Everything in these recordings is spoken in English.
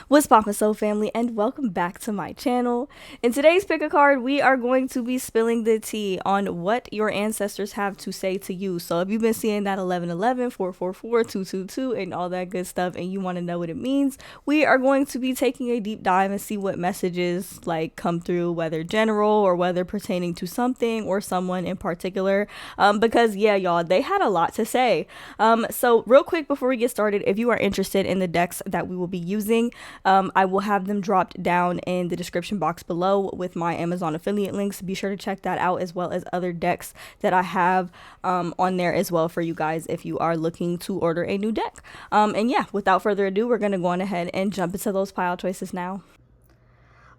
What's poppin' soul family, and welcome back to my channel. In today's pick a card, we are going to be spilling the tea on what your ancestors have to say to you. So if you've been seeing that 1111, 444, 222, and all that good stuff, and you want to know what it means, we are going to be taking a deep dive and see what messages like come through, whether general or whether pertaining to something or someone in particular. Because yeah, y'all, they had a lot to say. So real quick before we get started, if you are interested in the decks that we will be using, I will have them dropped down in the description box below with my Amazon affiliate links. Be sure to check that out, as well as other decks that I have on there as well for you guys if you are looking to order a new deck. And yeah, without further ado, we're going to go on ahead and jump into those pile choices now.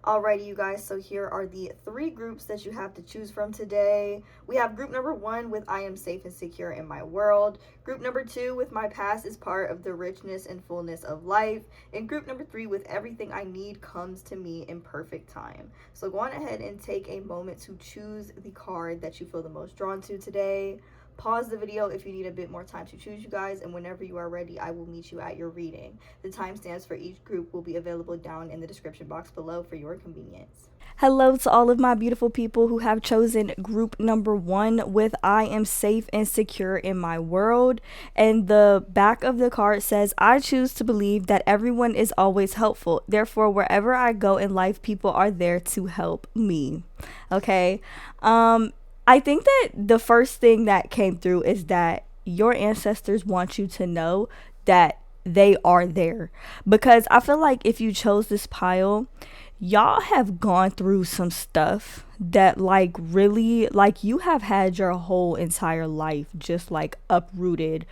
Alrighty, you guys, so here are the three groups that you have to choose from today. We have group number 1 with I am safe and secure in my world. Group number 2 with my past is part of the richness and fullness of life. And group number 3 with everything I need comes to me in perfect time. So go on ahead and take a moment to choose the card that you feel the most drawn to today. Pause the video if you need a bit more time to choose, you guys, and whenever you are ready, I will meet you at your reading. The timestamps for each group will be available down in the description box below for your convenience. Hello to all of my beautiful people who have chosen group number 1 with I am safe and secure in my world. And the back of the card says, I choose to believe that everyone is always helpful. Therefore, wherever I go in life, people are there to help me. Okay. I think that the first thing that came through is that your ancestors want you to know that they are there. Because I feel like if you chose this pile, y'all have gone through some stuff that like really, like you have had your whole entire life just like uprooted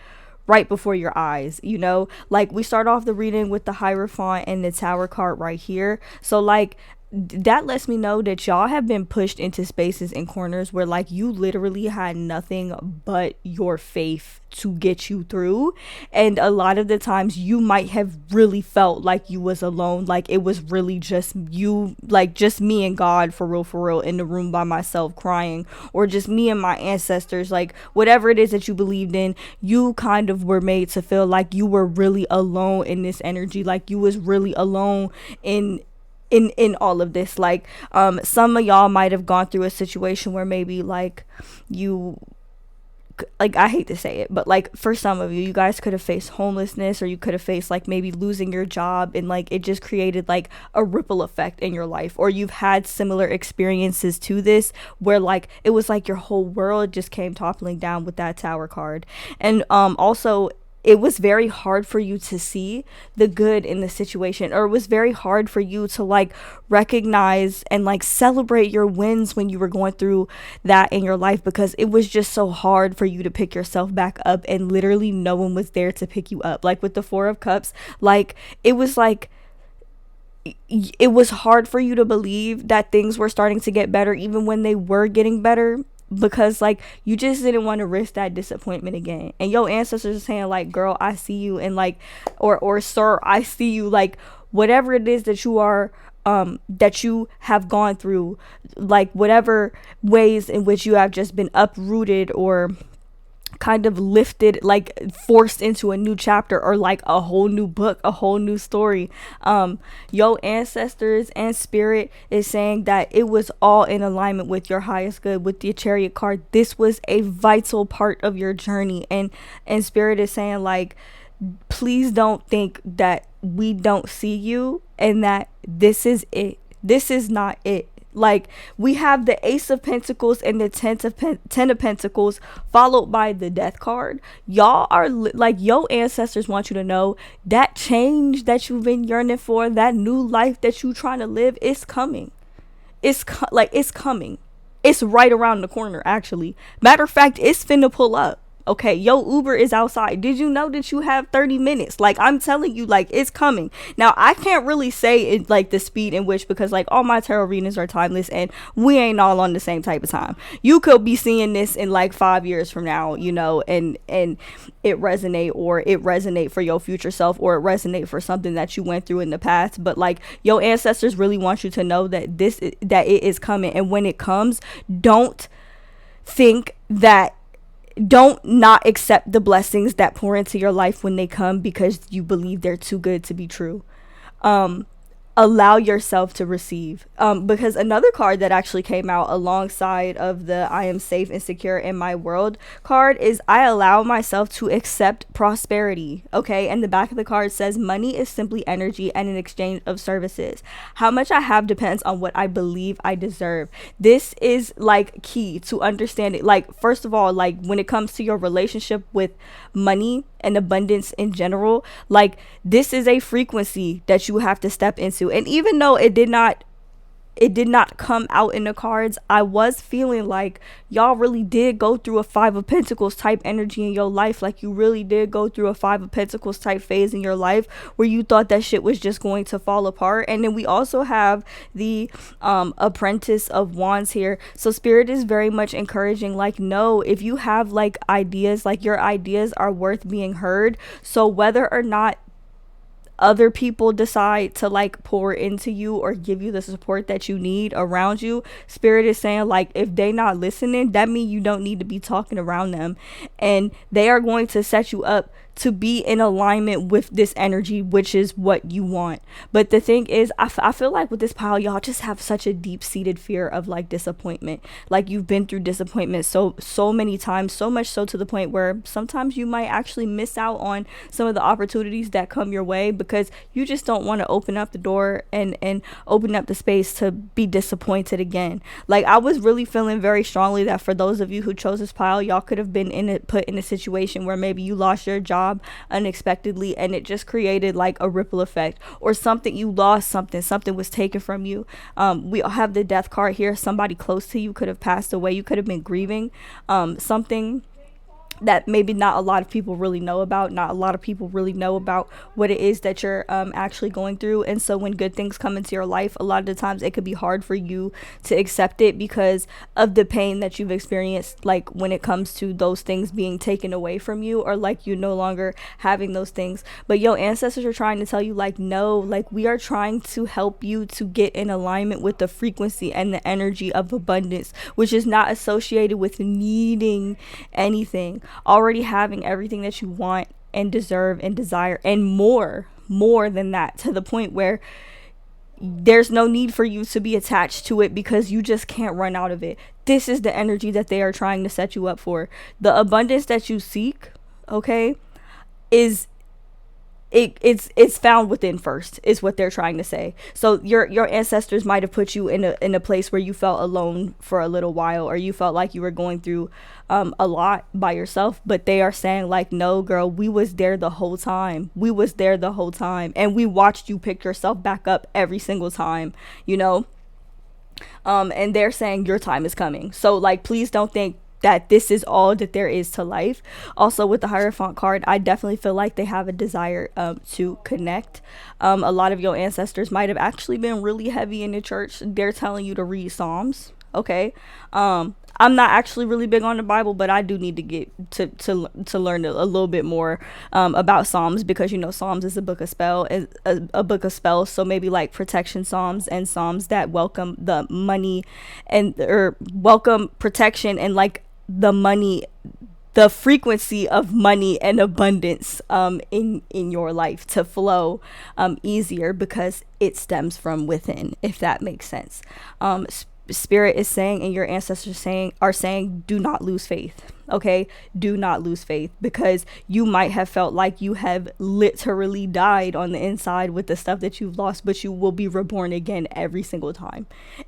right before your eyes, you know? Like we start off the reading with the Hierophant and the Tower card right here. So like that lets me know that y'all have been pushed into spaces and corners where like you literally had nothing but your faith to get you through. And a lot of the times you might have really felt like you was alone, like it was really just you, like just me and God for real in the room by myself crying, or just me and my ancestors, like whatever it is that you believed in, you kind of were made to feel like you were really alone in this energy, like you was really alone in all of this. Like some of y'all might have gone through a situation where maybe like you, like I hate to say it, but like for some of you, you guys could have faced homelessness, or you could have faced like maybe losing your job, and like it just created like a ripple effect in your life. Or you've had similar experiences to this where like it was like your whole world just came toppling down with that Tower card. And also it was very hard for you to see the good in the situation, or it was very hard for you to like recognize and like celebrate your wins when you were going through that in your life, because it was just so hard for you to pick yourself back up, and literally no one was there to pick you up. Like with the Four of Cups, like it was hard for you to believe that things were starting to get better even when they were getting better, because like you just didn't want to risk that disappointment again. And your ancestors are saying like, girl, I see you, and like or sir, I see you, like whatever it is that you are that you have gone through, like whatever ways in which you have just been uprooted or kind of lifted, like forced into a new chapter, or like a whole new book, a whole new story. Your ancestors and spirit is saying that it was all in alignment with your highest good. With the Chariot card, this was a vital part of your journey, and spirit is saying like, please don't think that we don't see you and that this is it. This is not it. Like we have the Ace of Pentacles and the Ten of Pentacles followed by the Death card. Y'all are like, your ancestors want you to know that change that you've been yearning for, that new life that you trying to live, is coming. It's coming. It's right around the corner, actually. Matter of fact, it's finna pull up. Okay, yo, Uber is outside. Did you know that you have 30 minutes? Like, I'm telling you, like, it's coming. Now, I can't really say it like the speed in which, because like all my tarot readings are timeless and we ain't all on the same type of time. You could be seeing this in like 5 years from now, you know, and it resonate for your future self, or it resonate for something that you went through in the past. But like your ancestors really want you to know that that it is coming. And when it comes, don't not accept the blessings that pour into your life when they come, because you believe they're too good to be true. allow yourself to receive. Because another card that actually came out alongside of the I am safe and secure in my world card is I allow myself to accept prosperity. Okay, and the back of the card says money is simply energy and an exchange of services. How much I have depends on what I believe I deserve. This is like key to understand it. Like, first of all, like when it comes to your relationship with money and abundance in general, like this is a frequency that you have to step into. And even though it did not come out in the cards, I was feeling like y'all really did go through a Five of Pentacles type energy in your life. Like you really did go through a Five of Pentacles type phase in your life where you thought that shit was just going to fall apart. And then we also have the Apprentice of Wands here. So Spirit is very much encouraging, like, no, if you have like ideas, like your ideas are worth being heard. So whether or not other people decide to like pour into you or give you the support that you need around you, Spirit is saying like if they not listening, that means you don't need to be talking around them, and they are going to set you up to be in alignment with this energy, which is what you want. But the thing is, I feel like with this pile, y'all just have such a deep-seated fear of like disappointment. Like you've been through disappointment so many times, so much so to the point where sometimes you might actually miss out on some of the opportunities that come your way because you just don't want to open up the door and open up the space to be disappointed again. Like I was really feeling very strongly that for those of you who chose this pile, y'all could have been put in a situation where maybe you lost your job unexpectedly and it just created like a ripple effect, or something, you lost something was taken from you. We have the Death card here. Somebody close to you could have passed away. You could have been grieving something that maybe not a lot of people really know about. Not a lot of people really know about what it is that you're actually going through. And so when good things come into your life, a lot of the times it could be hard for you to accept it because of the pain that you've experienced, like when it comes to those things being taken away from you, or like you no longer having those things. But your ancestors are trying to tell you like, no, like we are trying to help you to get in alignment with the frequency and the energy of abundance, which is not associated with needing anything, already having everything that you want and deserve and desire, and more than that, to the point where there's no need for you to be attached to it because you just can't run out of it. This is the energy that they are trying to set you up for. The abundance that you seek, okay, is it's found within first, is what they're trying to say. So your ancestors might have put you in a place where you felt alone for a little while, or you felt like you were going through a lot by yourself, but they are saying like, no girl, we was there the whole time, and we watched you pick yourself back up every single time, you know. And they're saying your time is coming. So like, please don't think that this is all that there is to life. Also with the Hierophant card, I definitely feel like they have a desire to connect. A lot of your ancestors might have actually been really heavy in the church. They're telling you to read Psalms, okay? I'm not actually really big on the Bible, but I do need to get to learn a little bit more about Psalms, because you know Psalms is a book of spells. So maybe like protection Psalms and Psalms that welcome the money or welcome protection and like the money, the frequency of money and abundance in your life to flow easier, because it stems from within, if that makes sense. Spirit is saying, and your ancestors are saying, do not lose faith. Okay, do not lose faith, because you might have felt like you have literally died on the inside with the stuff that you've lost, but you will be reborn again every single time,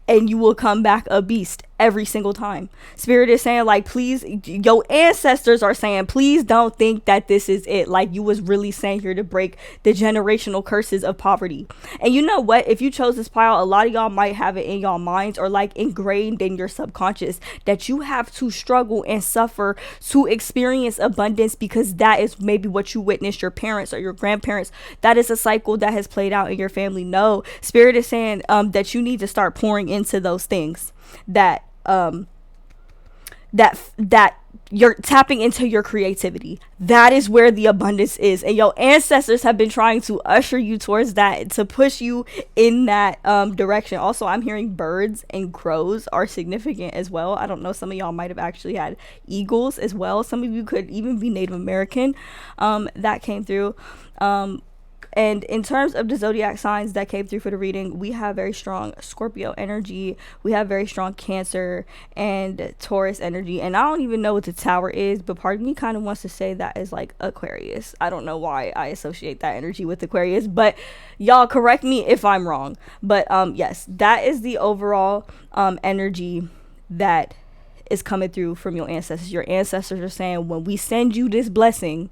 and you will come back a beast every single time. Spirit is saying like, please, your ancestors are saying, please don't think that this is it. Like, you was really saying here to break the generational curses of poverty. And you know what, if you chose this pile, a lot of y'all might have it in y'all minds, or like ingrained in your subconscious, that you have to struggle and suffer to experience abundance, because that is maybe what you witnessed your parents or your grandparents. That is a cycle that has played out in your family. No, Spirit is saying that you need to start pouring into those things, that you're tapping into your creativity. That is where the abundance is, and your ancestors have been trying to usher you towards that, to push you in that direction. Also, I'm hearing birds and crows are significant as well. I don't know, some of y'all might have actually had eagles as well. Some of you could even be Native American. That came through. And in terms of the zodiac signs that came through for the reading, we have very strong Scorpio energy, we have very strong Cancer and Taurus energy. And I don't even know what the Tower is, but part of me kind of wants to say that is like Aquarius. I don't know why I associate that energy with Aquarius, but y'all correct me if I'm wrong. But yes, that is the overall energy that is coming through from your ancestors. Your ancestors are saying, when we send you this blessing,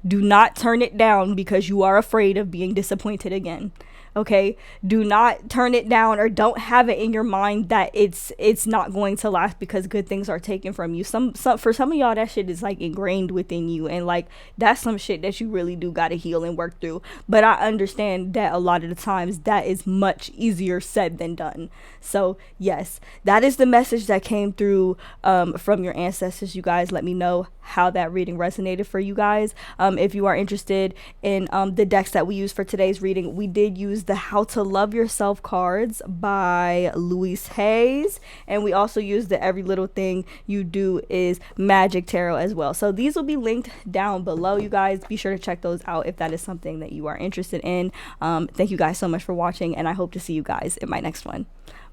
do not turn it down because you are afraid of being disappointed again. Okay, do not turn it down, or don't have it in your mind that it's not going to last because good things are taken from you. Some for some of y'all, that shit is like ingrained within you, and like that's some shit that you really do got to heal and work through. But I understand that a lot of the times that is much easier said than done. So yes, that is the message that came through from your ancestors. You guys, let me know how that reading resonated for you guys. If you are interested in the decks that we use for today's reading, we did use the How to Love Yourself cards by Louise Hayes, and we also use the Every Little Thing You Do Is Magic tarot as well. So these will be linked down below. You guys, be sure to check those out if that is something that you are interested in. Thank you guys so much for watching, and I hope to see you guys in my next one.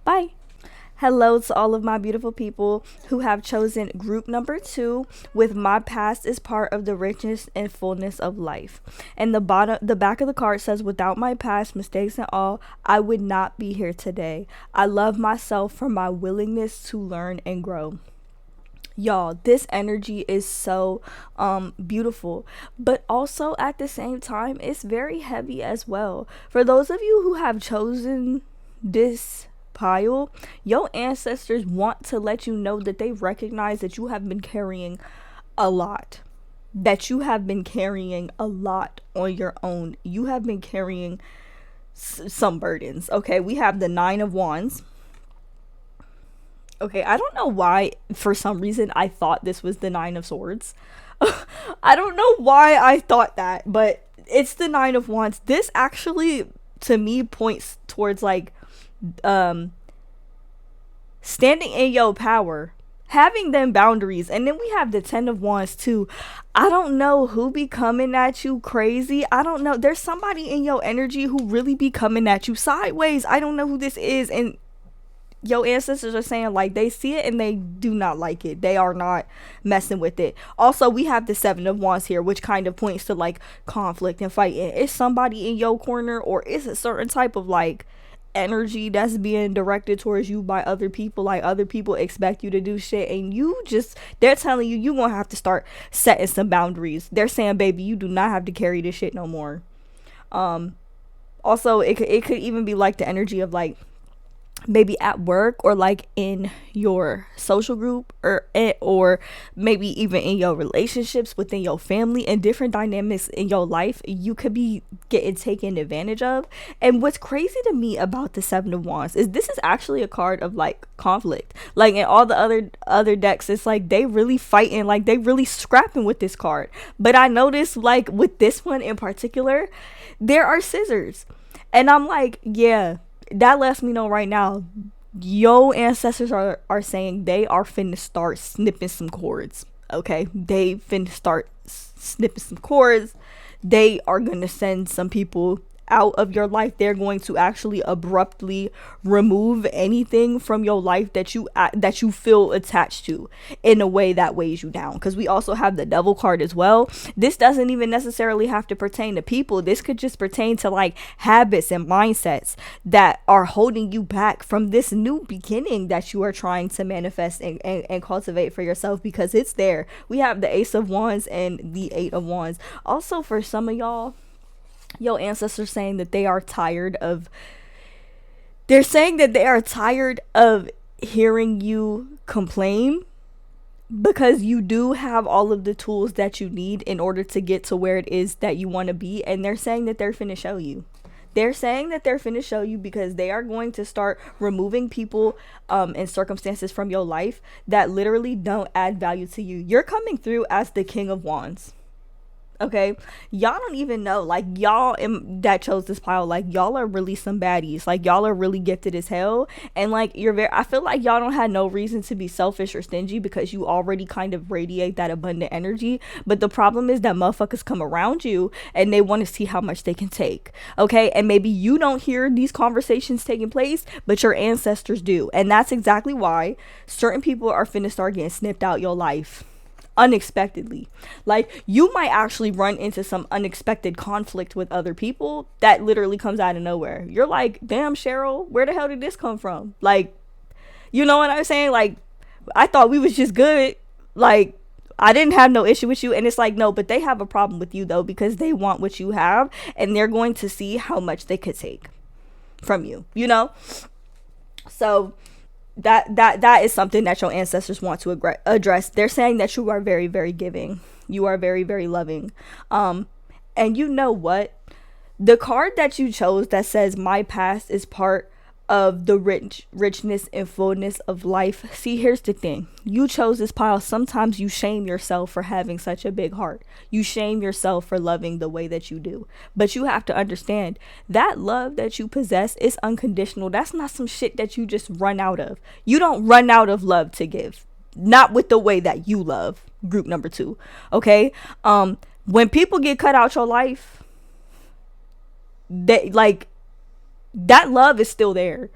Bye. Hello to all of my beautiful people who have chosen group number 2 with My Past is Part of the Richness and Fullness of Life. And the back of the card says, without my past, mistakes and all, I would not be here today. I love myself for my willingness to learn and grow. Y'all, this energy is so beautiful, but also at the same time, it's very heavy as well. For those of you who have chosen this pile, your ancestors want to let you know that they recognize that you have been carrying a lot, on your own. You have been carrying some burdens. Okay, we have the 9 of Wands. Okay, I don't know why for some reason I thought this was the 9 of Swords. I don't know why I thought that, but it's the 9 of Wands. This actually to me points towards like standing in your power, having them boundaries. And then we have the 10 of Wands too. I don't know who be coming at you crazy. I don't know, there's somebody in your energy who really be coming at you sideways. I don't know who this is, and your ancestors are saying like they see it and they do not like it. They are not messing with it. Also, we have the 7 of Wands here, which kind of points to like conflict and fighting. It's somebody in your corner, or it's a certain type of like energy that's being directed towards you by other people. Like other people expect you to do shit, and they're telling you gonna have to start setting some boundaries. They're saying, baby, you do not have to carry this shit no more. Also, it could even be like the energy of like maybe at work, or like in your social group, or maybe even in your relationships within your family and different dynamics in your life. You could be getting taken advantage of. And what's crazy to me about the 7 of Wands is this is actually a card of like conflict. Like in all the other decks, it's like they really fighting, like they really scrapping with this card. But I noticed like with this one in particular, there are scissors, and I'm like, yeah, that lets me know right now, your ancestors are saying they are finna start snipping some cords. Okay, they finna start snipping some cords. They are gonna send some people out of your life. They're going to actually abruptly remove anything from your life that you feel attached to in a way that weighs you down. Because we also have the Devil card as well. This doesn't even necessarily have to pertain to people. This could just pertain to like habits and mindsets that are holding you back from this new beginning that you are trying to manifest and cultivate for yourself, because it's there. We have the Ace of Wands and the 8 of Wands. Also, for some of y'all, your ancestors saying that they are tired of hearing you complain, because you do have all of the tools that you need in order to get to where it is that you want to be. And they're saying that they're finna show you. They're saying that they're finna show you, because they are going to start removing people and circumstances from your life that literally don't add value to you. You're coming through as the King of Wands. Okay, y'all don't even know, like, that chose this pile, like, y'all are really some baddies, like, y'all are really gifted as hell. And like, I feel like y'all don't have no reason to be selfish or stingy, because you already kind of radiate that abundant energy. But the problem is that motherfuckers come around you and they want to see how much they can take. Okay, and maybe you don't hear these conversations taking place, but your ancestors do. And that's exactly why certain people are finna start getting snipped out your life unexpectedly. Like, you might actually run into some unexpected conflict with other people that literally comes out of nowhere. You're like, damn, Cheryl, where the hell did this come from? Like, you know what I'm saying? Like, I thought we was just good. Like, I didn't have no issue with you. And it's like, no, but they have a problem with you though, because they want what you have, and they're going to see how much they could take from you, you know? So that is something that your ancestors want to address. They're saying that you are very, very giving. You are very, very loving. And you know what? The card that you chose that says my past is part of the richness and fullness of life. See, here's the thing. You chose this pile. Sometimes you shame yourself for having such a big heart. You shame yourself for loving the way that you do. But you have to understand that love that you possess is unconditional. That's not some shit that you just run out of. You don't run out of love to give. Not with the way that you love. Group number 2. Okay? When people get cut out your life, they like, that love is still there.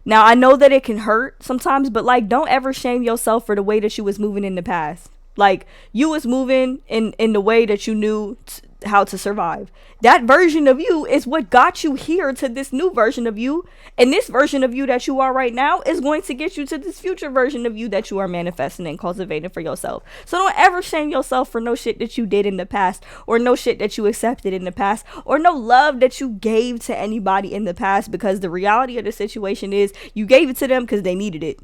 Now, I know that it can hurt sometimes, but like, don't ever shame yourself for the way that you was moving in the past. Like, you was moving in the way that you knew how to survive. That version of you is what got you here to this new version of you. And this version of you that you are right now is going to get you to this future version of you that you are manifesting and cultivating for yourself. So don't ever shame yourself for no shit that you did in the past, or no shit that you accepted in the past, or no love that you gave to anybody in the past, because the reality of the situation is you gave it to them because they needed it.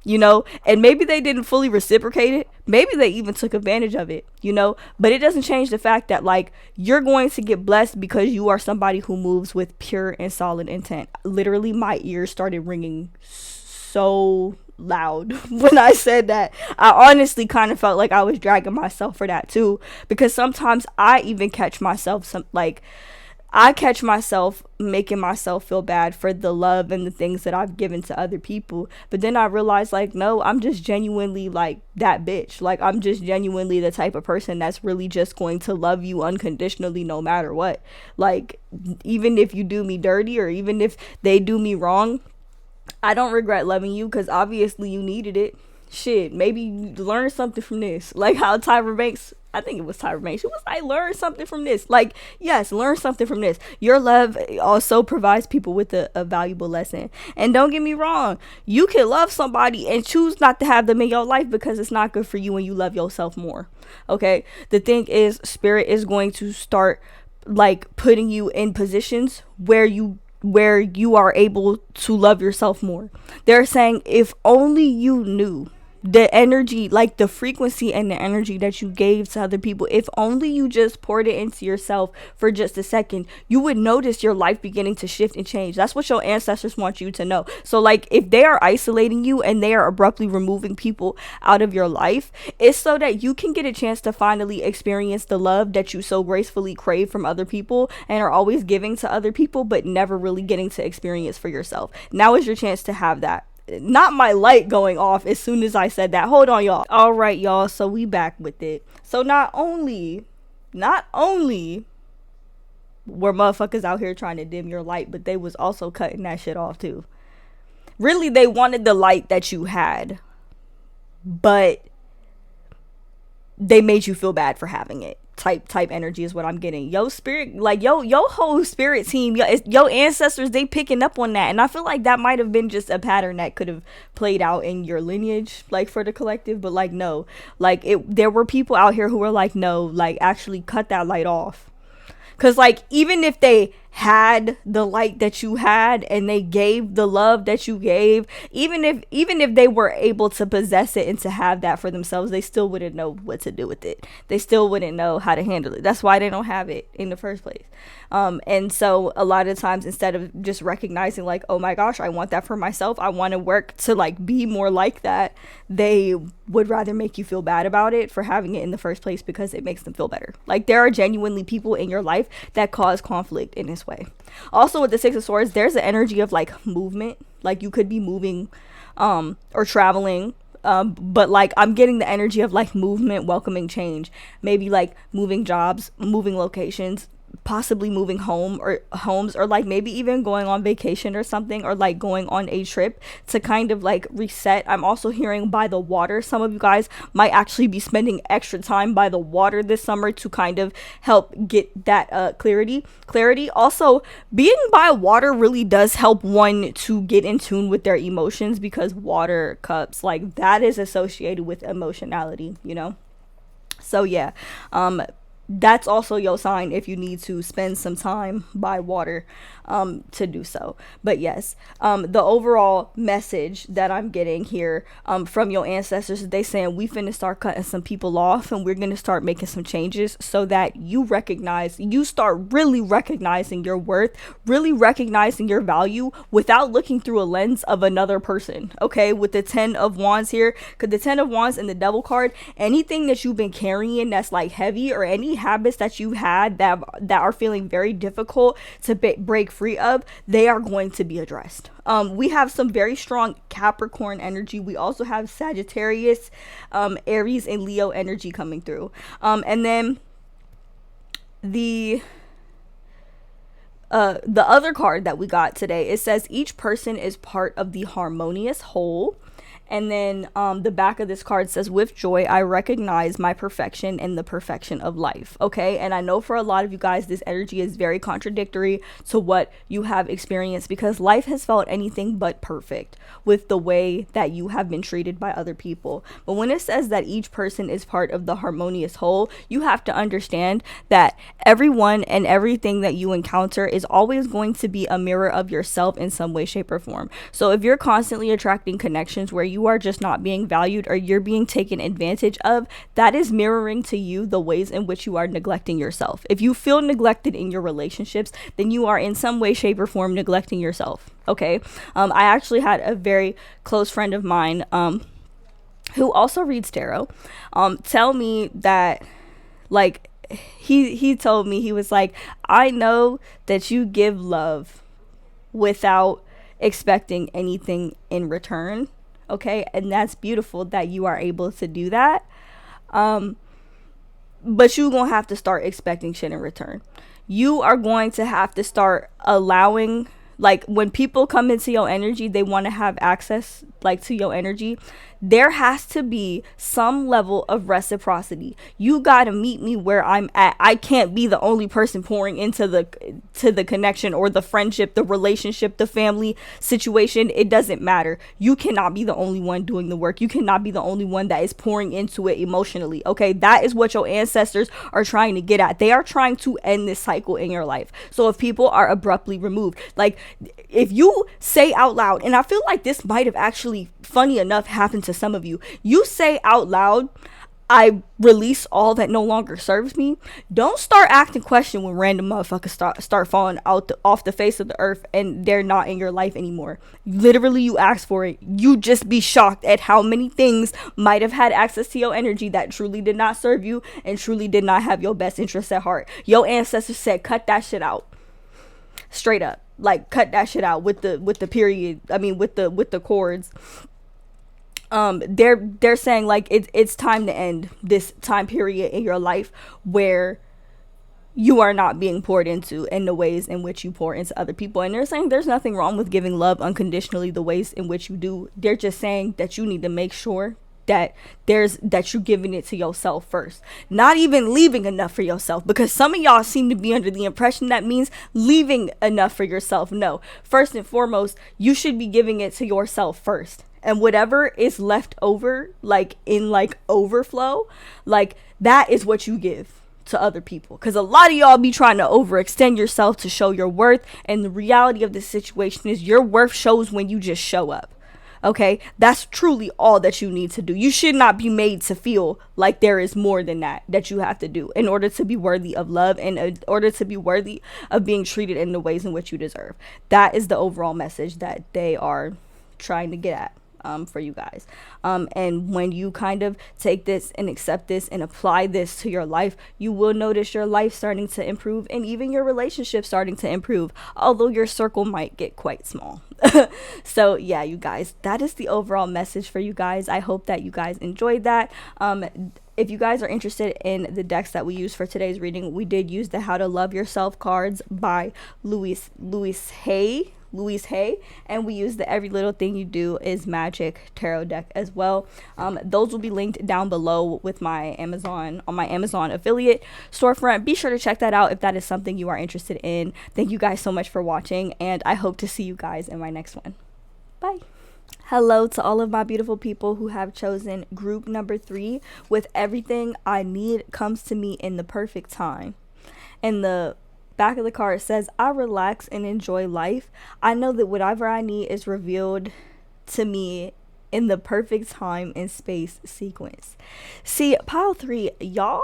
You know, and maybe they didn't fully reciprocate it. Maybe they even took advantage of it, you know, but it doesn't change the fact that like, you're going to get blessed because you are somebody who moves with pure and solid intent. Literally, my ears started ringing so loud when I said that. I honestly kind of felt like I was dragging myself for that too, because sometimes I even catch myself I catch myself making myself feel bad for the love and the things that I've given to other people. But then I realized, like, no, I'm just genuinely like that bitch. Like, I'm just genuinely the type of person that's really just going to love you unconditionally no matter what. Like, even if you do me dirty, or even if they do me wrong, I don't regret loving you, because obviously you needed it. Shit, maybe you learn something from this. Like how Tyra Banks, I think it was Tyra Banks, she was like, learn something from this. Like, yes, learn something from this. Your love also provides people with a valuable lesson. And don't get me wrong, you can love somebody and choose not to have them in your life because it's not good for you when you love yourself more. Okay, the thing is, spirit is going to start like putting you in positions where you are able to love yourself more. They're saying, if only you knew the energy, like the frequency and the energy that you gave to other people, if only you just poured it into yourself for just a second, you would notice your life beginning to shift and change. That's what your ancestors want you to know. So like, if they are isolating you and they are abruptly removing people out of your life, it's so that you can get a chance to finally experience the love that you so gracefully crave from other people and are always giving to other people, but never really getting to experience for yourself. Now is your chance to have that. Not my light going off as soon as I said that. Hold on, y'all. All right, y'all. So we back with it. So not only were motherfuckers out here trying to dim your light, but they was also cutting that shit off too. Really, they wanted the light that you had, but they made you feel bad for having it. Type energy is what I'm getting. Yo spirit, like yo whole spirit team, yo ancestors, they picking up on that. And I feel like that might have been just a pattern that could have played out in your lineage, like for the collective. But like, no, like there were people out here who were like, no, like actually cut that light off. Because like, even if they had the light that you had and they gave the love that you gave, even if they were able to possess it and to have that for themselves, they still wouldn't know what to do with it. They still wouldn't know how to handle it. That's why they don't have it in the first place. And so a lot of times, instead of just recognizing like, oh my gosh, I want that for myself, I want to work to like be more like that, they would rather make you feel bad about it for having it in the first place because it makes them feel better. Like, there are genuinely people in your life that cause conflict in this way. Also, with the Six of Swords, there's an energy of like movement. Like, you could be moving or traveling, but like, I'm getting the energy of like movement, welcoming change, maybe like moving jobs, moving locations, possibly moving homes, or like maybe even going on vacation or something, or like going on a trip to kind of like reset. I'm also hearing by the water. Some of you guys might actually be spending extra time by the water this summer to kind of help get that clarity. Also, being by water really does help one to get in tune with their emotions, because water cups, like, that is associated with emotionality, you know. So yeah, that's also your sign if you need to spend some time by water to do so. But yes, the overall message that I'm getting here from your ancestors is they saying we finna start cutting some people off, and we're gonna start making some changes so that you start really recognizing your worth, really recognizing your value without looking through a lens of another person. Okay, with the 10 of Wands here, because the 10 of Wands and the Devil card, anything that you've been carrying that's like heavy, or any habits that you had that are feeling very difficult to break free of, they are going to be addressed. We have some very strong Capricorn energy. We also have Sagittarius, Aries, and Leo energy coming through. And then the other card that we got today, it says each person is part of the harmonious whole. And then the back of this card says, with joy, I recognize my perfection and the perfection of life. Okay. And I know for a lot of you guys, this energy is very contradictory to what you have experienced, because life has felt anything but perfect with the way that you have been treated by other people. But when it says that each person is part of the harmonious whole, you have to understand that everyone and everything that you encounter is always going to be a mirror of yourself in some way, shape, or form. So if you're constantly attracting connections where you are just not being valued, or you're being taken advantage of, that is mirroring to you the ways in which you are neglecting yourself. If you feel neglected in your relationships, then you are in some way, shape, or form neglecting yourself. Okay. I actually had a very close friend of mine who also reads tarot tell me that, like, he told me, he was like, I know that you give love without expecting anything in return. Okay, and that's beautiful that you are able to do that. But you're gonna have to start expecting shit in return. You are going to have to start allowing, like, when people come into your energy, they want to have access, like, to your energy. There has to be some level of reciprocity. You got to meet me where I'm at. I can't be the only person pouring into the connection or the friendship, the relationship, the family situation. It doesn't matter. You cannot be the only one doing the work. You cannot be the only one that is pouring into it emotionally. Okay, that is what your ancestors are trying to get at. They are trying to end this cycle in your life. So if people are abruptly removed, like, if you say out loud, and I feel like this might have actually, funny enough, happened to some of you, you say out loud, I release all that no longer serves me. Don't start acting question when random motherfuckers start falling off the face of the earth and they're not in your life anymore. Literally, you asked for it. You just be shocked at how many things might have had access to your energy that truly did not serve you and truly did not have your best interests at heart. Your ancestors said, cut that shit out. Straight up. Like, cut that shit out with the period. I mean, with the chords. They're saying, like, it's time to end this time period in your life where you are not being poured into in the ways in which you pour into other people. And they're saying there's nothing wrong with giving love unconditionally the ways in which you do. They're just saying that you need to make sure that you're giving it to yourself first, not even leaving enough for yourself, because some of y'all seem to be under the impression that means leaving enough for yourself. No, first and foremost, you should be giving it to yourself first, and whatever is left over, like in like overflow, like that is what you give to other people. Because a lot of y'all be trying to overextend yourself to show your worth, and the reality of the situation is your worth shows when you just show up. Okay, that's truly all that you need to do. You should not be made to feel like there is more than that you have to do in order to be worthy of love, and in order to be worthy of being treated in the ways in which you deserve. That is the overall message that they are trying to get at. for you guys. And when you kind of take this and accept this and apply this to your life, you will notice your life starting to improve and even your relationship starting to improve, although your circle might get quite small. So yeah, you guys, that is the overall message for you guys. I hope that you guys enjoyed that. If you guys are interested in the decks that we used for today's reading, we did use the How to Love Yourself cards by Louise Hay, and we use the Every Little Thing You Do Is Magic tarot deck as well. Those will be linked down below with my Amazon affiliate storefront. Be sure to check that out if that is something you are interested in. Thank you guys so much for watching, and I hope to see you guys in my next one. Bye. Hello to all of my beautiful people who have chosen group number 3 with Everything I Need Comes to Me in the Perfect Time. And the back of the card says, I relax and enjoy life. I know that whatever I need is revealed to me in the perfect time and space sequence. See, pile 3, y'all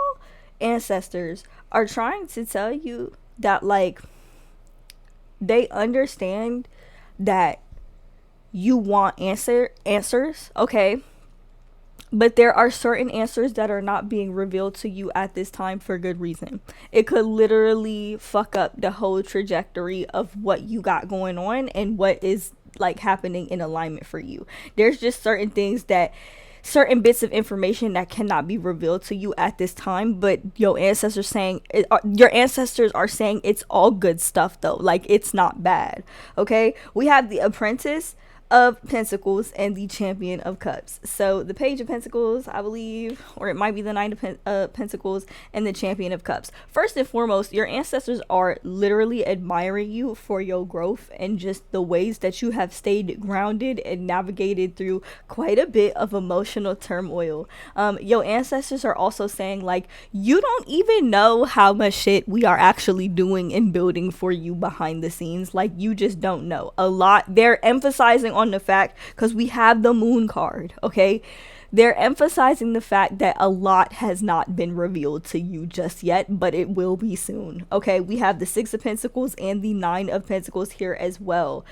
ancestors are trying to tell you that, like, they understand that you want answers, okay? But there are certain answers that are not being revealed to you at this time for good reason. It could literally fuck up the whole trajectory of what you got going on and what is like happening in alignment for you. There's just certain bits of information that cannot be revealed to you at this time, but your ancestors are saying it's all good stuff though. Like, it's not bad, okay? We have the Apprentice of Pentacles and the Champion of Cups. So the Page of Pentacles, I believe, or it might be the Knight of Pentacles and the Champion of Cups. First and foremost, your ancestors are literally admiring you for your growth and just the ways that you have stayed grounded and navigated through quite a bit of emotional turmoil. Your ancestors are also saying, like, you don't even know how much shit we are actually doing and building for you behind the scenes. Like, you just don't know. A lot. They're emphasizing on the fact, because we have the Moon card, okay? They're emphasizing the fact that a lot has not been revealed to you just yet, but it will be soon, okay? We have the 6 of Pentacles and the 9 of Pentacles here as well.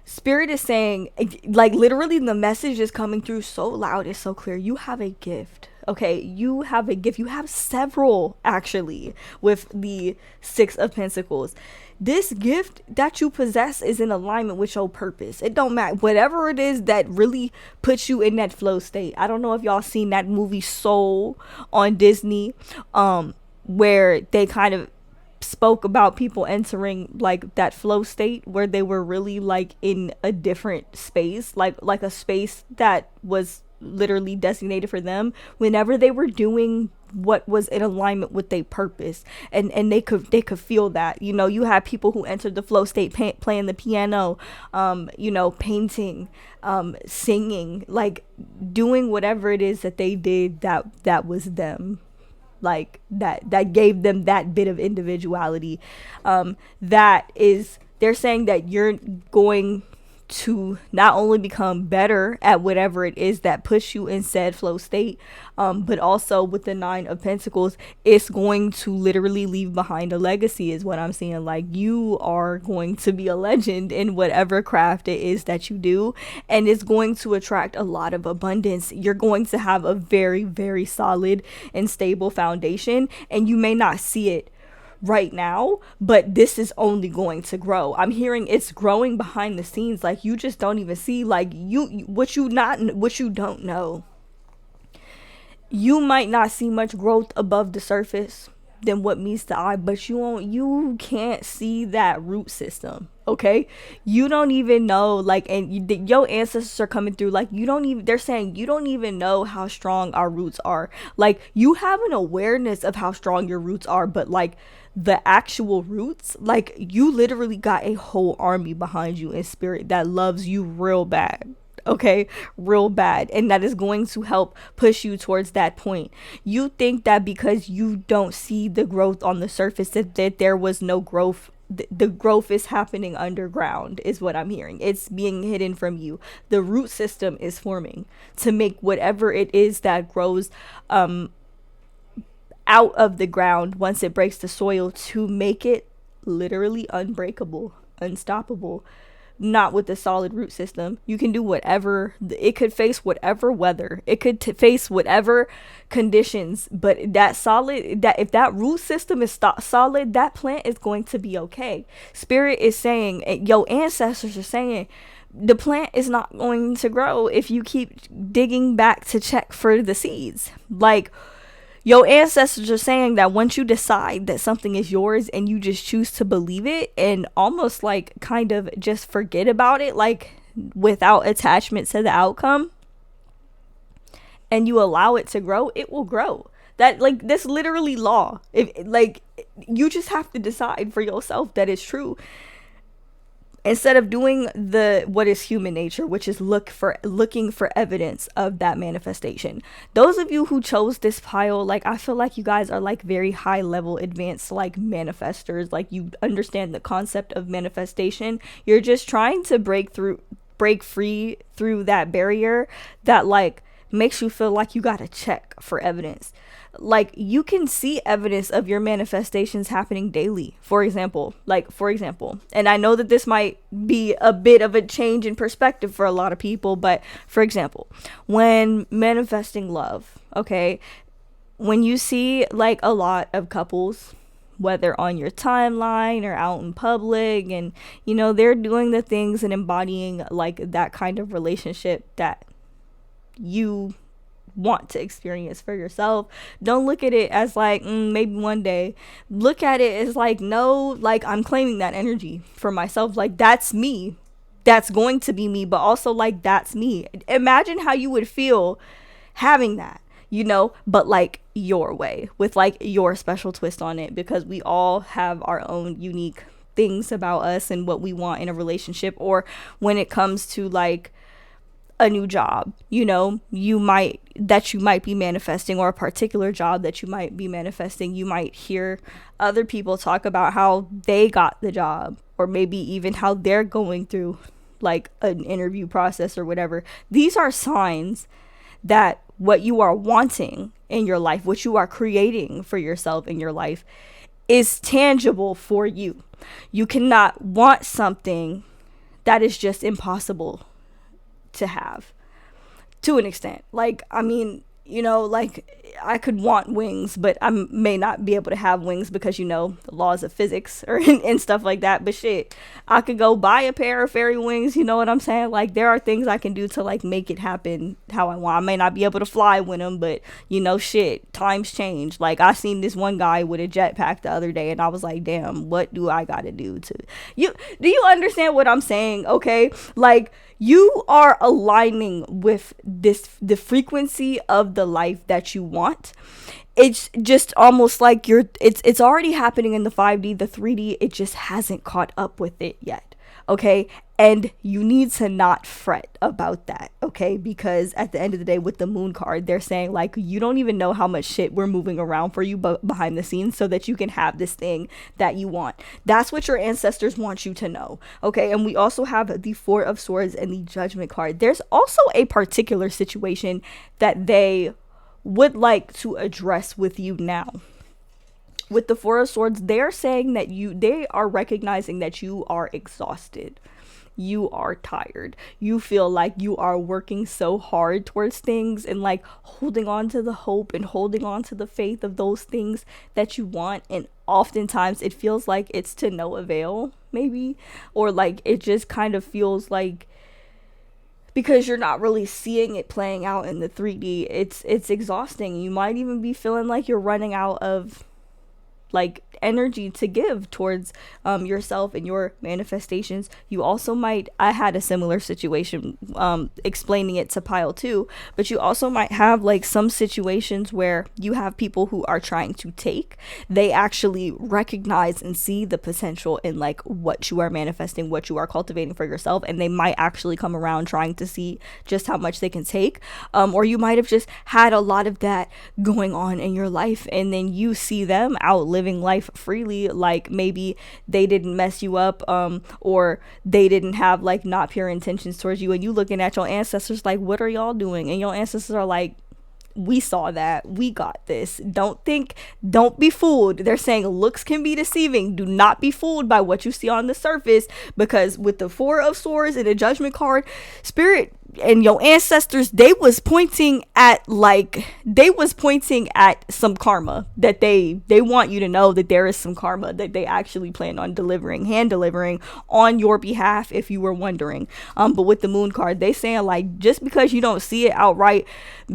Spirit is saying, like, literally the message is coming through so loud, it's so clear. You have a gift, okay? You have a gift. You have several, actually, with the 6 of Pentacles. This gift that you possess is in alignment with your purpose. It don't matter. Whatever it is that really puts you in that flow state. I don't know if y'all seen that movie Soul on Disney, where they kind of spoke about people entering like that flow state where they were really like in a different space, like a space that was literally designated for them whenever they were doing what was in alignment with their purpose, and they could feel that. You know, you have people who entered the flow state playing the piano, painting, singing, like doing whatever it is that they did that was them, like that gave them that bit of individuality. That is, they're saying that you're going to not only become better at whatever it is that puts you in said flow state, but also with the 9 of Pentacles, it's going to literally leave behind a legacy, is what I'm seeing. Like, you are going to be a legend in whatever craft it is that you do, and it's going to attract a lot of abundance. You're going to have a very, very solid and stable foundation, and you may not see it right now, but this is only going to grow. I'm hearing it's growing behind the scenes. Like, you just don't even see, like, what you don't know. You might not see much growth above the surface than what meets the eye, but you can't see that root system, okay? You don't even know, like, and your ancestors are coming through, like, they're saying you don't even know how strong our roots are. Like, you have an awareness of how strong your roots are, but like the actual roots, like, you literally got a whole army behind you in spirit that loves you real bad, okay? Real bad. And that is going to help push you towards that point. You think that because you don't see the growth on the surface that there was no growth. The growth is happening underground, is what I'm hearing. It's being hidden from you. The root system is forming to make whatever it is that grows out of the ground once it breaks the soil, to make it literally unbreakable, unstoppable. not with the solid root system. You can do whatever. It could face whatever weather. It could face whatever conditions. But that solid, that if that root system is solid, that plant is going to be okay. Spirit is saying, your ancestors are saying, the plant is not going to grow if you keep digging back to check for the seeds. Like, your ancestors are saying that once you decide that something is yours and you just choose to believe it and almost like kind of just forget about it, like without attachment to the outcome, and you allow it to grow, it will grow. That, like, this literally law. If like, you just have to decide for yourself that it's true, instead of doing what is human nature, which is looking for evidence of that manifestation. Those of you who chose this pile, like, I feel like you guys are like very high level advanced like manifestors. Like, you understand the concept of manifestation. You're just trying to break free through that barrier that like makes you feel like you gotta check for evidence. Like, you can see evidence of your manifestations happening daily. For example, and I know that this might be a bit of a change in perspective for a lot of people, but for example, when manifesting love, okay, when you see like a lot of couples, whether on your timeline or out in public, and you know, they're doing the things and embodying like that kind of relationship that you want to experience for yourself, don't look at it as like maybe one day. Look at it as like, no, like, I'm claiming that energy for myself. Like, that's me, that's going to be me, but also like, that's me. Imagine how you would feel having that, you know, but like your way, with like your special twist on it, because we all have our own unique things about us and what we want in a relationship, or when it comes to like a new job, you know, you might be manifesting, or a particular job that you might be manifesting. You might hear other people talk about how they got the job, or maybe even how they're going through like an interview process or whatever. These are signs that what you are wanting in your life, what you are creating for yourself in your life, is tangible for you. You cannot want something that is just impossible to have, to an extent. Like, I mean, you know, like, I could want wings, but I may not be able to have wings because, you know, the laws of physics or and stuff like that. But shit, I could go buy a pair of fairy wings, you know what I'm saying? Like, there are things I can do to like make it happen how I want. I may not be able to fly with them, but you know, shit, times change. Like, I seen this one guy with a jetpack the other day, and I was like, damn, what do I gotta do to you? Do you understand what I'm saying? Okay, like, you are aligning with the frequency of the life that you want. It's just almost like it's already happening in the 5D, the 3D, it just hasn't caught up with it yet. Okay, and you need to not fret about that, okay? Because at the end of the day, with the moon card, they're saying like, you don't even know how much shit we're moving around for you behind the scenes so that you can have this thing that you want. That's what your ancestors want you to know, okay? And we also have the Four of Swords and the Judgment card. There's also a particular situation that they would like to address with you now. With the Four of Swords, they're saying that they are recognizing that you are exhausted. You are tired. You feel like you are working so hard towards things and like holding on to the hope and holding on to the faith of those things that you want. And oftentimes it feels like it's to no avail, maybe, or like it just kind of feels like, because you're not really seeing it playing out in the 3D, it's exhausting. You might even be feeling like you're running out of like energy to give towards yourself and your manifestations. You also might, I had a similar situation explaining it to pile 2, but you also might have like some situations where you have people who are trying to take, they actually recognize and see the potential in like what you are manifesting, what you are cultivating for yourself, and they might actually come around trying to see just how much they can take, or you might have just had a lot of that going on in your life, and then you see them out living life freely, like maybe they didn't mess you up, or they didn't have like not pure intentions towards you, and you looking at your ancestors like, what are y'all doing? And your ancestors are like, we saw that. We got this. Don't be fooled. They're saying looks can be deceiving. Do not be fooled by what you see on the surface, because with the Four of Swords and the Judgment card, Spirit and your ancestors, they was pointing at some karma, that they want you to know that there is some karma that they actually plan on hand delivering on your behalf, if you were wondering. But with the Moon card, they saying like, just because you don't see it outright,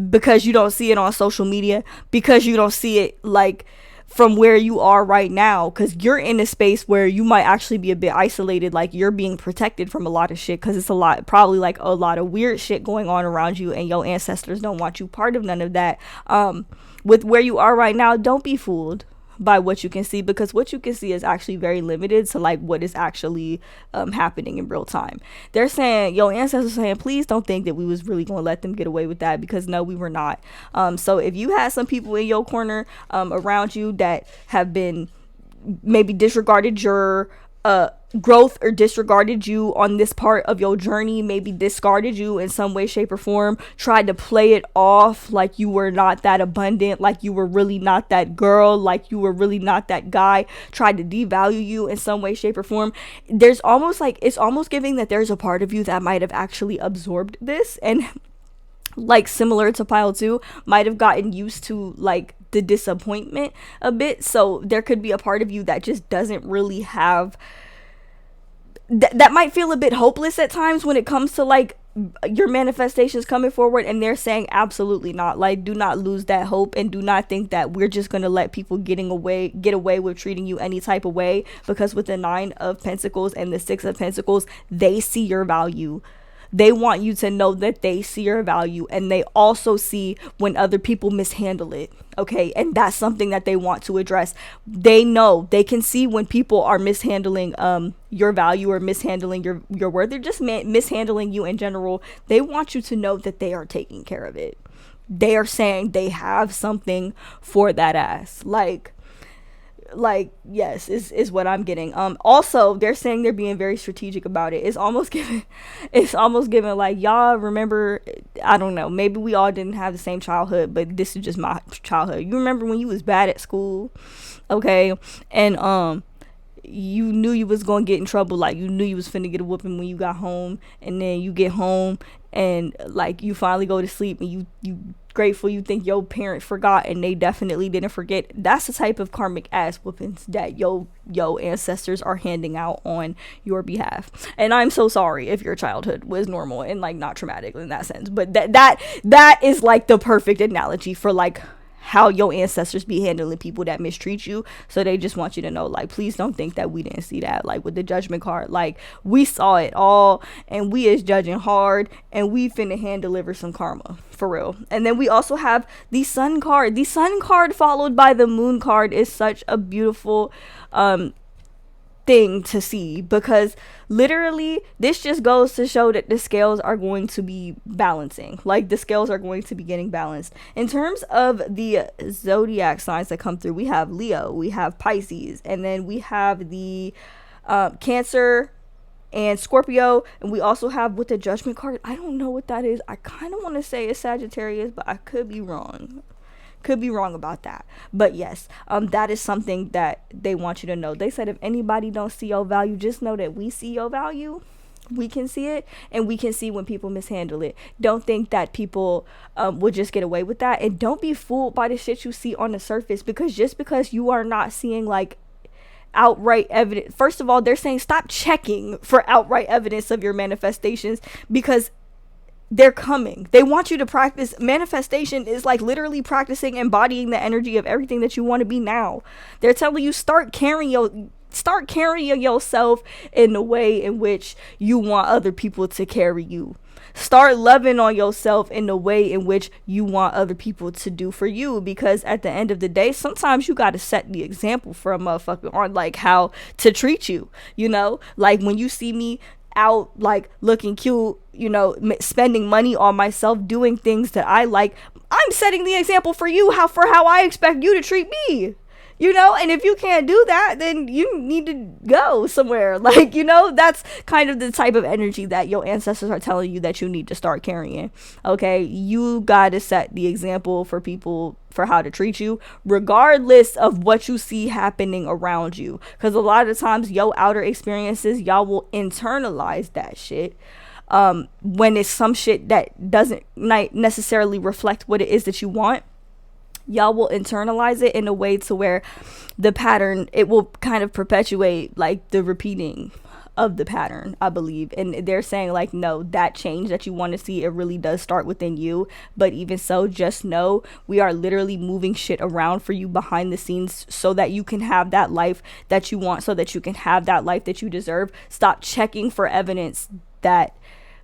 because you don't see it on social media, because you don't see it like from where you are right now, because you're in a space where you might actually be a bit isolated, like you're being protected from a lot of shit, because it's probably like a lot of weird shit going on around you, and your ancestors don't want you part of none of that. With where you are right now, don't be fooled by what you can see, because what you can see is actually very limited to like what is actually happening in real time. They're saying, your ancestors saying, please don't think that we was really going to let them get away with that, because no, we were not. So if you had some people in your corner around you that have been maybe disregarded your growth, or disregarded you on this part of your journey, maybe discarded you in some way, shape, or form, tried to play it off like you were not that abundant, like you were really not that girl, like you were really not that guy, tried to devalue you in some way, shape, or form, there's almost like, it's almost giving that there's a part of you that might have actually absorbed this, and like similar to pile 2, might have gotten used to like the disappointment a bit. So there could be a part of you that just doesn't really have that might feel a bit hopeless at times when it comes to like your manifestations coming forward, and they're saying absolutely not. Like, do not lose that hope, and do not think that we're just going to let people get away with treating you any type of way, because with the 9 of Pentacles and the 6 of Pentacles, they see your value. They want you to know that they see your value, and they also see when other people mishandle it. Okay. And that's something that they want to address. They know, they can see when people are mishandling your value, or mishandling your worth. They're just mishandling you in general. They want you to know that they are taking care of it. They are saying they have something for that ass. Like yes, is what I'm getting. Also, they're saying they're being very strategic about it. It's almost giving like, y'all remember, I don't know, maybe we all didn't have the same childhood, but this is just my childhood. You remember when you was bad at school, okay, and you knew you was gonna get in trouble, like you knew you was finna get a whooping when you got home, and then you get home and like you finally go to sleep, and you grateful you think your parent forgot, and they definitely didn't forget. That's the type of karmic ass whoopings that yo ancestors are handing out on your behalf. And I'm so sorry if your childhood was normal and like not traumatic in that sense, but that is like the perfect analogy for like how your ancestors be handling people that mistreat you. So they just want you to know, like, please don't think that we didn't see that. Like with the Judgment card, like we saw it all, and we is judging hard, and we finna hand deliver some karma for real. And then we also have the Sun card. The Sun card followed by the Moon card is such a beautiful thing to see, because literally this just goes to show that the scales are going to be balancing. Like the scales are going to be getting balanced. In terms of the zodiac signs that come through, we have Leo, we have Pisces, and then we have the Cancer and Scorpio, and we also have with the Judgment card, I don't know what that is. I kind of want to say it's Sagittarius, but I could be wrong about that. But yes, that is something that they want you to know. They said if anybody don't see your value, just know that we see your value. We can see it, and we can see when people mishandle it. Don't think that people will just get away with that, and don't be fooled by the shit you see on the surface, because just because you are not seeing like outright evidence, first of all, they're saying stop checking for outright evidence of your manifestations, because they're coming. They want you to practice. Manifestation is like literally practicing embodying the energy of everything that you want to be now. They're telling you start carrying yourself in the way in which you want other people to carry you. Start loving on yourself in the way in which you want other people to do for you, because at the end of the day, sometimes you got to set the example for a motherfucker on like how to treat you. You know, like when you see me out like looking cute, you know, spending money on myself, doing things that I like, I'm setting the example for you how I expect you to treat me. you know. And if you can't do that, then you need to go somewhere. Like, you know, that's kind of the type of energy that your ancestors are telling you that you need to start carrying. Okay, you gotta set the example for people for how to treat you, regardless of what you see happening around you, because a lot of times your outer experiences, y'all will internalize that shit when it's some shit that doesn't necessarily reflect what it is that you want. Y'all will internalize it in a way to where the pattern, it will kind of perpetuate like the repeating of the pattern, I believe. And they're saying like, no, that change that you want to see, it really does start within you. But even so, just know we are literally moving shit around for you behind the scenes so that you can have that life that you want, so that you can have that life that you deserve. Stop checking for evidence that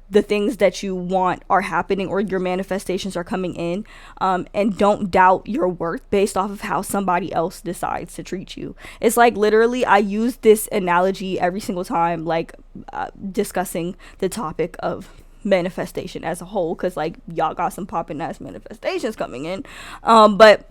the things that you want are happening or your manifestations are coming in, and don't doubt your worth based off of how somebody else decides to treat you. It's like, literally, I use this analogy every single time, like discussing the topic of manifestation as a whole, because like y'all got some popping ass manifestations coming in, but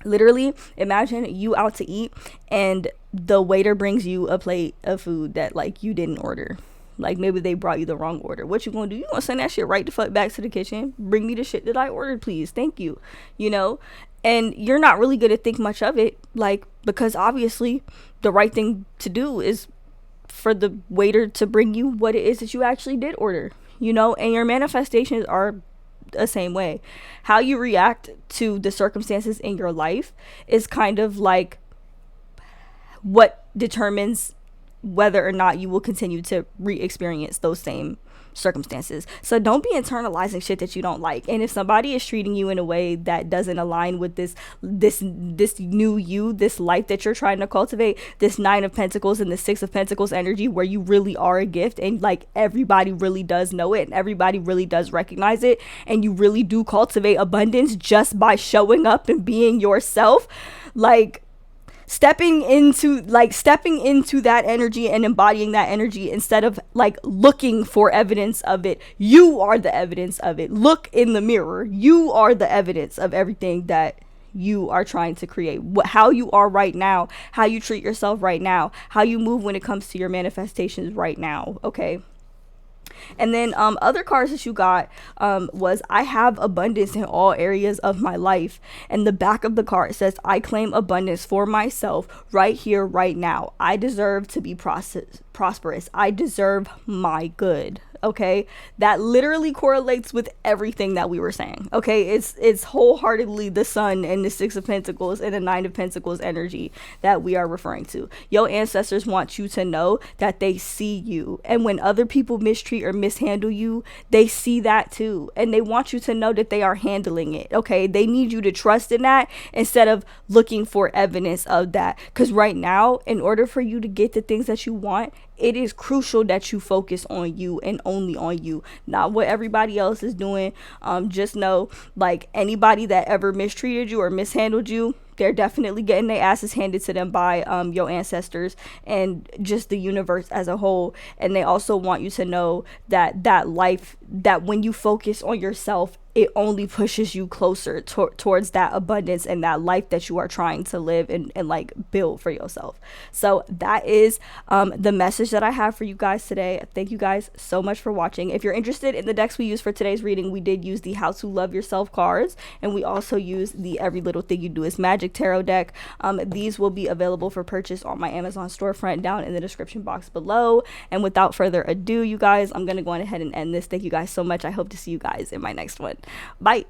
literally, imagine you out to eat and the waiter brings you a plate of food that like you didn't order. Like, maybe they brought you the wrong order. What you gonna do? You gonna send that shit right the fuck back to the kitchen? Bring me the shit that I ordered, please. Thank you. You know? And you're not really gonna think much of it, like, because obviously the right thing to do is for the waiter to bring you what it is that you actually did order, you know? And your manifestations are the same way. How you react to the circumstances in your life is kind of like what determines whether or not you will continue to re-experience those same circumstances. So don't be internalizing shit that you don't like. And if somebody is treating you in a way that doesn't align with this new you, this life that you're trying to cultivate, this 9 of Pentacles and the 6 of Pentacles energy, where you really are a gift and like everybody really does know it and everybody really does recognize it, and you really do cultivate abundance just by showing up and being yourself, like stepping into that energy and embodying that energy instead of like looking for evidence of it. You are the evidence of it. Look in the mirror. You are the evidence of everything that you are trying to create. How you are right now, how you treat yourself right now, how you move when it comes to your manifestations right now. Okay. And then other cards that you got was, I have abundance in all areas of my life. And the back of the card says, I claim abundance for myself right here, right now. I deserve to be prosperous. I deserve my good. Okay, that literally correlates with everything that we were saying. Okay, it's wholeheartedly the Sun and the 6 of Pentacles and the 9 of Pentacles energy that we are referring to. Your ancestors want you to know that they see you, and when other people mistreat or mishandle you, they see that too, and they want you to know that they are handling it. Okay, they need you to trust in that instead of looking for evidence of that, because right now, in order for you to get the things that you want, it is crucial that you focus on you and only on you, not what everybody else is doing. Just know, like, anybody that ever mistreated you or mishandled you, they're definitely getting their asses handed to them by your ancestors and just the universe as a whole. And they also want you to know that that life, that when you focus on yourself, it only pushes you closer towards that abundance and that life that you are trying to live and like build for yourself. So that is the message that I have for you guys today. Thank you guys so much for watching. If you're interested in the decks we used for today's reading, we did use the How to Love Yourself cards, and we also use the Every Little Thing You Do Is Magic tarot deck. These will be available for purchase on my Amazon storefront down in the description box below. And without further ado, you guys, I'm going to go on ahead and end this. Thank you guys so much. I hope to see you guys in my next one. Bye.